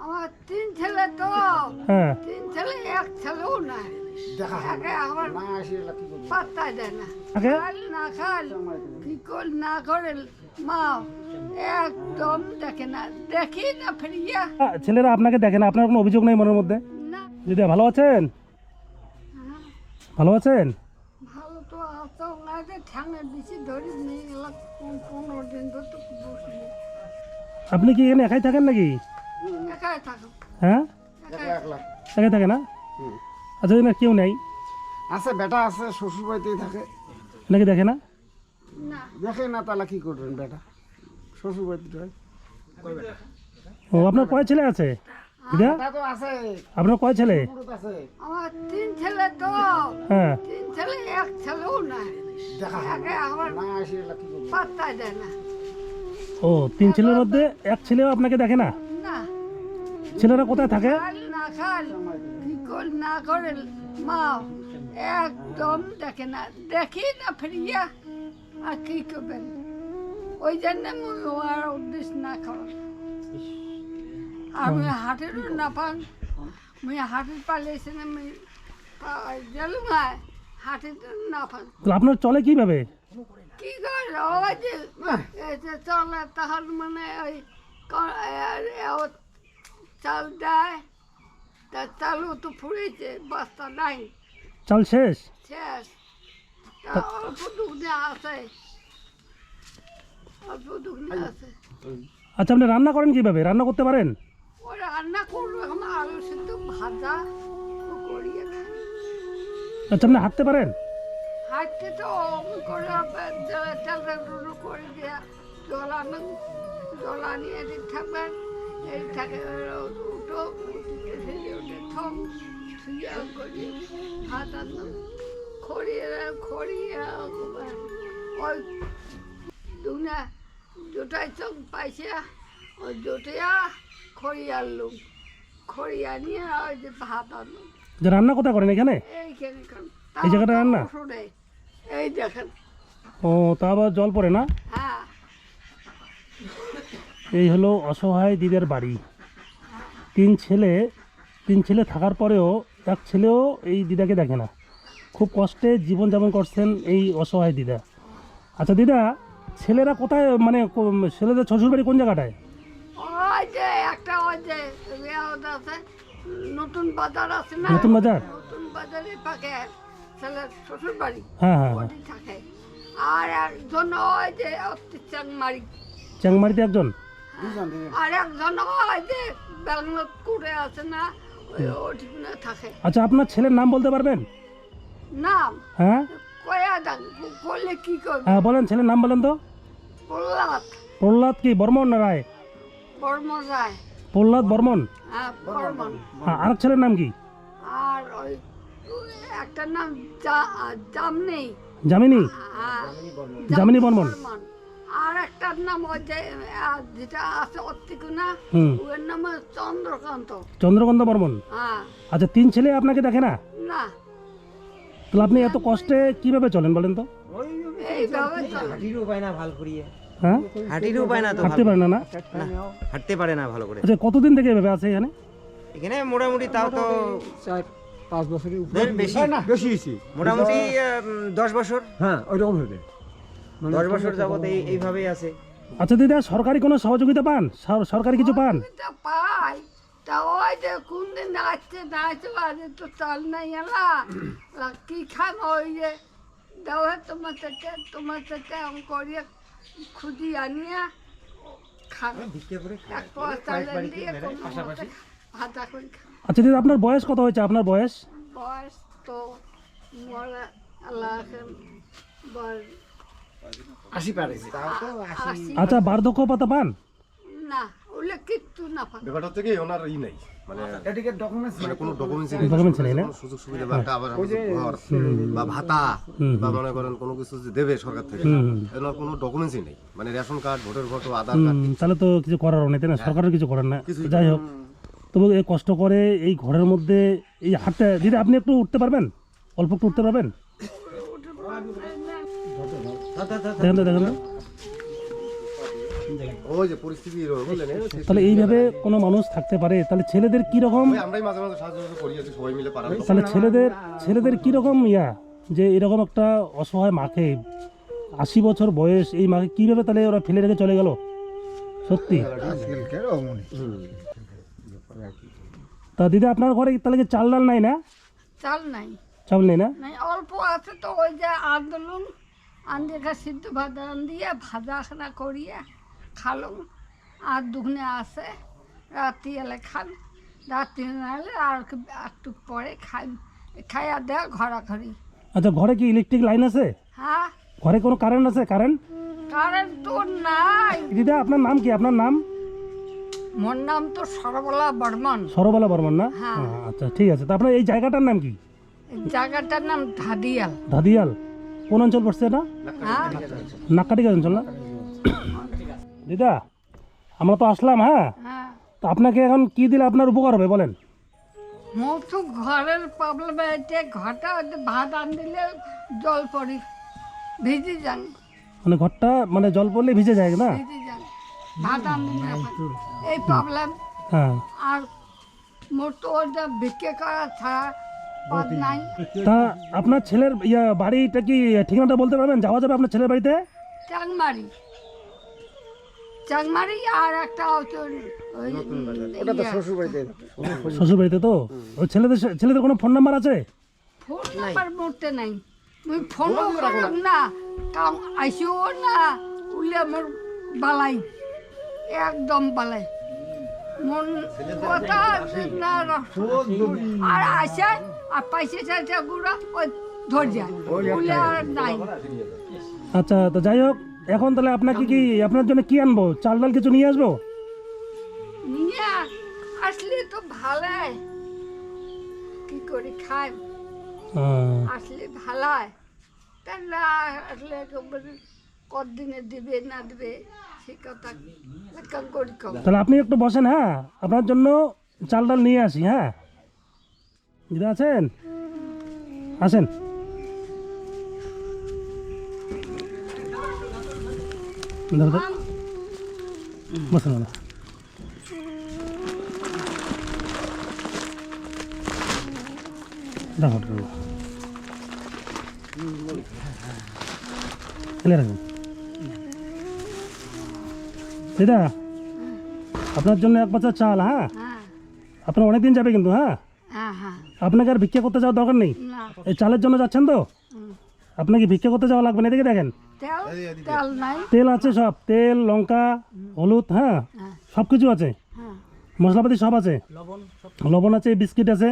আমার তিন ছেলে তো হ্যাঁ তিন ছেলে এক ছেলেও নাই একে আমার পাত্তা দেয় না আগে খাল না খাল কি কর না করে মা একদম দেখে না দেখি না ফিরিয়া ছেলেরা আপনাকে দেখে না, আপনার কোনো অভিযোগ নেই মনের মধ্যে? না দিদি ভালো আছেন? হ্যাঁ, ভালো আছেন? ভালো তো আসতো না যে ঠ্যাঙের বেশি ধরে নিয়ে গেলাম 15 দিন ধরে তো বসে আপনি কি এখানে একাই থাকেন নাকি? একাই থাকো হ্যাঁ একাই একাই থাকে না? আচ্ছা এখানে কেউ নেই আছে, বেটা আছে, শ্বশুর বাড়িতেই থাকে। নাকি দেখে না? না দেখে না তাহলে কি করবেন, বেটা শ্বশুর বাড়িতে হয়। ও আপনার কয় ছেলে আছে দিদা? বেটা তো আছে, আপনার কয় ছেলে? পুরুত আছে। আমার তিন ছেলে তো হ্যাঁ তিন ছেলে এক ছেলেও নাই একে আমার না আসে এলা কি করবেন? পাত্তা দেয় না ও তিন ছেলের মধ্যে এক ছেলেও আপনাকে দেখে না? না ছেলেরা কোথায় থাকে? খাল না খাল কি কর না করে মা একদম দেখে না দেখি না ফিরিয়া আর কি করবেন ওই জন্য আর উদ্দেশ্য না খাওয়া আমি হাটেরও না পান মুই হাটের পালিয়েছি না আমি গেলুম হাটের না পান তাহলে আপনার চলে কিভাবে? কি করে ওই যে এই যে চলে তাহলে মানে ওই চাল দেয় তা চালও তো ফুরেছে বস্তা নাই চাল শেষ? শেষ তা অল্প দুগ্ধে আছে অল্প দুগ্ধে আছে আচ্ছা আপনি রান্না করেন কিভাবে? রান্না করতে পারেন? ওই রান্না করবো এখন আলু সিদ্ধ ভাজা ও করিয়ে খাই আচ্ছা আপনি হাঁটতে পারেন? হাঁটতে তো করে তেলটা রুলু করে দেওয়া জল আনিয়ে দিক থাকবেন এই থাকে উঠো উঠে থম শুয়ে করিয়ে ভাত আনলাম খড়িয়ে ওই দুনা দুটাই চোখ পাইছে ওই দুটিয়া খড়ি আনলুম খড়ি আনিয়ে ওই যে ভাত আনলাম যে রান্না কোথায় করেন এখানে? এইখানে এই জায়গাটা রান্না? এই দেখেন ও তা আবার জল পড়ে না? হ্যাঁ এই হলো অসহায় দিদের বাড়ি। তিন ছেলে থাকার পরেও এক ছেলেও এই দিদাকে দেখে না। খুব কষ্টে জীবনযাপন করছেন এই অসহায় দিদা। আচ্ছা দিদা, ছেলেরা কোথায়, মানে ছেলেদের শ্বশুরবাড়ি কোন জায়গাটায়? ওই যে একটা ওই যে আছে নতুন বাজার আছে না নতুন বাজার? নতুন বাজারের পাশে ছেলের শ্বশুর বাড়ি হ্যাঁ হ্যাঁ হ্যাঁ। ওটি থাকে আর একজন ওই যে চাংমারি চ্যাংমারিতে একজন? আর একজন ওই যে বেলনত করে আছে না ওই ওটিনে থাকে আচ্ছা আপনার ছেলের নাম বলতে পারবেন? নাম হ্যাঁ কয়া দাগ করলে কি করবে হ্যাঁ বলেন, ছেলের নাম বলেন তো। প্রহ্লাদ প্রহ্লাদ কি বর্মন না রায়? বর্মন রায় প্রহ্লাদ বর্মন। হ্যাঁ বর্মন হ্যাঁ আরেক ছেলের নাম কি? আর ওই একটা নাম জামনি যামিনী? হ্যাঁ যামিনী বর্মন। আর একটা নাম ওই যে যেটা আছে অত্তিকুনা হুম ওর নাম চন্দ্রকান্ত চন্দ্রকান্ত বর্মন। হ্যাঁ আচ্ছা তিন ছেলে আপনাকে দেখে না? না তাহলে আপনি এত কষ্টে কিভাবে চলেন বলেন তো? এইভাবে চলে হাঁটিরও পায় না ভালো করিয়ে, হ্যাঁ হাঁটিরও পায় না তো হাঁটতে পারেন না? না হাঁটতে পারে না ভালো করে। আচ্ছা কতদিন থেকে এভাবে আছে এখানে? এখানে মোটামুটি তাও তো 4-5 বছরের উপরে ধর বেশি বেশি হয়েছে। মোটামুটি 10 বছর, হ্যাঁ ওইরকম হবে। 10 বছর যাবত এইভাবেই আছে। আচ্ছা দিদা, সরকারি কোনো সহযোগিতা পান? সরকারি কিছু পান? তা পাই তা ওই যে কোন দিন আসছে না আসছে আজ তো চল নাই এলা কি খান ওই যে দেওয়া তোমার থেকে করিয়ে খুঁজি আনিয়া খান এক পয়সা চালেন দিয়ে কোনো মতে ভাজা করে খান আচ্ছা দিদা, আপনার বয়স কত হয়েছে? আপনার বয়স? বয়স তো মরা আল্লাহ বয়স 80 পারে। আশি আচ্ছা বার্ধক্য ভাতা পান? না ওগুলো কিচ্ছু না পান ব্যাপারটা থেকে ওনার নাই, মানে এদিকে ডকুমেন্টস মানে কোনো ডকুমেন্টস ডকুমেন্টস নেই না? সুযোগ সুবিধা বা একটা আবার ঘর বা ভাতা বা মনে করেন কোনো কিছু যে দেবে সরকার থেকে, এনার কোনো ডকুমেন্টসই নেই, মানে রেশন কার্ড, ভোটার ফটো, আধার কার্ড। তাহলে তো কিছু করার নেই, তাই না? সরকারের কিছু করার না। যাই হোক, তবু এই কষ্ট করে এই ঘরের মধ্যে এই হাঁটতে, দিদি আপনি একটু উঠতে পারবেন? অল্প একটু উঠতে পারবেন? দেখেন তো দেখেন তো। ওই যে পরিস্থিতি এরকম, বুঝলেন? তাহলে এইভাবে কোনো মানুষ থাকতে পারে? তাহলে ছেলেদের কি রকম, ওই আমরাই মাঝে মাঝে সাহায্য করি আছি সবাই মিলে পাড়ার লোক। তাহলে ছেলেদের কি রকম যে এরকম একটা অসহায় মাকে, 80 বছর বয়স, এই মাকে কিভাবে তাহলে ওরা ফেলে রেখে চলে গেল? সত্যি। তা দিদা আপনার ঘরে তাহলে কি চাল ডাল নাই না? চাল নাই, চাল নেই না? নাই অল্প আছে তো, ওই যে আন্দোলন আন্দিকা সিদ্ধ ভাত দিয়ে ভাজা খানা করিয়ে খালুম, আর দুঘনে আছে রাত্রি এলে খান, রাত্রি না হলে আর একটু পরে খাই, খাইয়া দেয় ঘোরাঘুরি। আচ্ছা, ঘরে কি ইলেকট্রিক লাইন আছে? হ্যাঁ, ঘরে কোনো কারেন্ট আছে? কারেন্ট? কারেন্ট তো নাই। দিদা আপনার নাম কি? আপনার নাম? মোর নাম তো সরবলা বর্মন। সরবালা বর্মন না? হ্যাঁ। আচ্ছা ঠিক আছে। তা আপনার এই জায়গাটার নাম কি? এই জায়গাটার নাম ধাদিয়াল। ধাদিয়াল কোন অঞ্চল পড়ছে এটা? হ্যাঁ, নাকাটিকা অঞ্চল না? দিদা আমরা তো আসলাম, হ্যাঁ, হ্যাঁ, তো আপনাকে এখন কি দিলে আপনার উপকার হবে বলেন? মোর তো ঘরের প্রবলেম আছে, ঘরটা হয়তো ভাত আন দিলে জল পড়ি, ভিজে যান, মানে ঘরটা মানে জল পড়লে ভিজে যায় না? ভিজে যান, ভাত আন দিলে এই প্রবলেম। হ্যাঁ। আর মোর তো ওটা বিক্রি করা ছাড়া পথ নাই। তা আপনার ছেলের বাড়িটা কি ঠিকানাটা বলতে পারবেন? যাওয়া যাবে আপনার ছেলের বাড়িতে? চাংমারি, চাংমারি আর একটা হচ্ছে ওই শ্বশুর বাড়িতে শ্বশুর বাড়িতে। তো ওই ছেলেদের কোনো ফোন নাম্বার আছে? ফোন নাম্বার মোরতে নাই, মুই ফোনও করলাম না, কাম আইসিও না, উলে মোর বালাই, একদম বালাই, মন কথা না আর আসে আর পাইছে চাইছে গুড়া ওই ধর যায়, উলে আর নাই। আচ্ছা, তো যাই হোক, এখন তাহলে আপনাকে কি, আপনার জন্য কি আনবো? চাল ডাল কিছু নিয়ে আসবো? নিয়ে আসলে তো ভালাই, কি করে খাই, আসলে ভালাই, তা না আসলে একেবারে কতদিনে দিবে না দিবে সে কথা কেমন করি কম। তাহলে আপনি একটু বসেন, হ্যাঁ, আপনার জন্য চাল ডাল নিয়ে আসি। হ্যাঁ দিদা আছেন? আসেন। বসেন দাদা। দেখো ফেলে রাখুন। দিদা আপনার জন্য এক বাচ্চা চাল। হ্যাঁ, হ্যাঁ, আপনার অনেকদিন যাবে কিন্তু। হ্যাঁ, হ্যাঁ, হ্যাঁ, আপনাকে আর ভিক্ষা করতে যাওয়ার দরকার নেই। না এই চালের জন্য যাচ্ছেন তো, আপনাকে ভিক্ষা করতে যাওয়া লাগবে না। এদিকে দেখেন, তেল, তেল নাই। তেল আছে, সব তেল, লঙ্কা, হলুদ, হ্যাঁ, হ্যাঁ, সব কিছু আছে, হ্যাঁ, মশলাপাতি সব আছে, লবণ আছে, বিস্কিট আছে,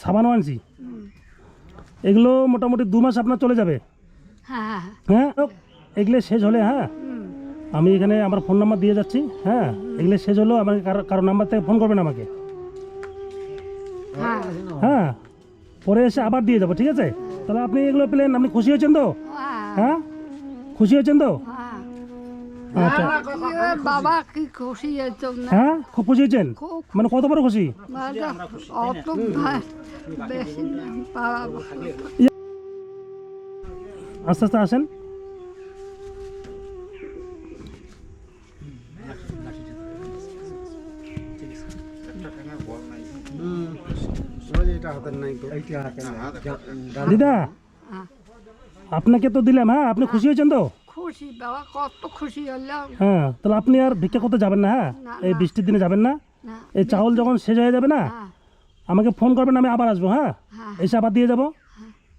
সাবানও আনছি। এগুলো মোটামুটি 2 মাস আপনার চলে যাবে। হ্যাঁ, হ্যাঁ, এগুলো শেষ হলে, হ্যাঁ, আমি এখানে আমার ফোন নাম্বার দিয়ে যাচ্ছি। হ্যাঁ, এগুলো শেষ হলো আমাকে কারো নাম্বার থেকে ফোন করবেন আমাকে। হ্যাঁ, হ্যাঁ, পরে এসে আবার দিয়ে যাবো, ঠিক আছে? তাহলে আপনি এগুলো পেলেন, আপনি খুশি হয়েছেন তো? হ্যাঁ, হ্যাঁ, খুশি হয়েছেন তো? হ্যাঁ। আচ্ছা, বাবা কি খুশি হয়েছে না? হ্যাঁ, খুব খুশি হয়েছেন? খুব মানে কত বড় খুশি? অত বেশি না, বাবা ভালো। আস্তে আস্তে আসেন। এটা হাতের নাই তো, এইটা হাতের নাই। দিদা আপনাকে তো দিলাম। হ্যাঁ, আপনি খুশি হয়েছেন তো? খুশি বাবা, কত খুশি হলাম। হ্যাঁ, তাহলে আপনি আর ভিক্ষা করতে যাবেন না। হ্যাঁ, না, এই না। বৃষ্টির দিনে যাবেন না। না, এই চাউল যখন শেষ হয়ে যাবে না, হ্যাঁ, আমাকে ফোন করবেন, আমি আবার আসবো। হ্যাঁ, হ্যাঁ, এসে আবার দিয়ে যাব,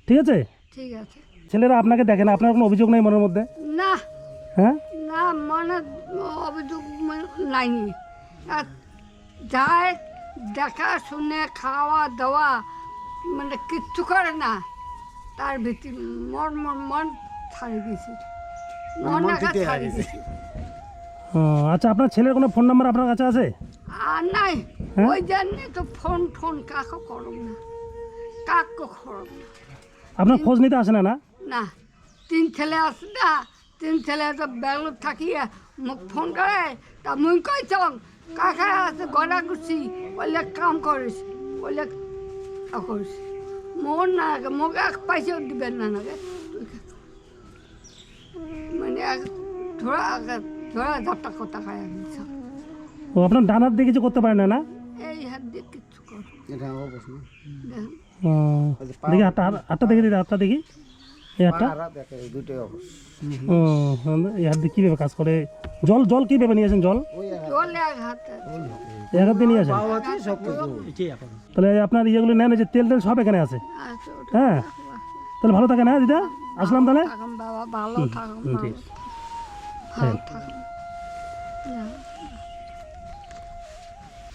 ঠিক আছে? ঠিক আছে। ছেলেরা আপনাকে দেখে না, আপনার কোনো অভিযোগ নেই মনের মধ্যে? না, হ্যাঁ, না, মনে অভিযোগ নাই। আর যায় দেখা শুনে খাওয়া দাওয়া মানে কিচ্ছু করে না, তার ভিতরে মন ছাড়িয়ে গেছে, মন ছাড়িয়ে গেছে। ও, আচ্ছা, আপনার ছেলের কোনো ফোন নাম্বার আপনার কাছে আছে? আর নাই, হ্যাঁ? ওই জন্যে তো ফোন কাকে করব না, কাকে করব না। আপনার খোঁজ নিতে আসে না? না, না, 3 ছেলে আছে না, 3 ছেলে তো ব্যাঙ্গালোর থাকিয়ে মোক ফোন করে, তা মুই কইছ কাকা আছে গড়া করছি, বললে কাম করিস, বললে করিস, মোর না মোক এক পয়সাও দিবেন না নাকি, মানে থোড়া ধরা ঝাপটা কথা খায় আমি সব। ও আপনার ডান হাত দিয়ে কিছু করতে পারে না না? এই হাত দিয়ে কিচ্ছু কর এটা আমার প্রশ্ন দেখেন ও, দেখি হাতটা দেখি দিদি, হাতটা দেখি, এই হাতটা। পাড়া দেখে এই দুটোই অবশ্য ও, এই হাত দিয়ে কীভাবে কাজ করে? জল জল কীভাবে নিয়েছেন জল? চলে এক হাতে এক হাত দিয়ে নিয়ে আসেন? পাও আছে সব কিছু তাহলে আপনার ইয়েগুলো নেন, এই যে তেল তেল সব এখানে আছে। আছে ওটা হ্যাঁ, তাহলে ভালো থাকে না দিদা? আসলাম তাহলে। থাকুন বাবা, ভালো থাকুন, ঠিক আছে। ভালো থাকুন।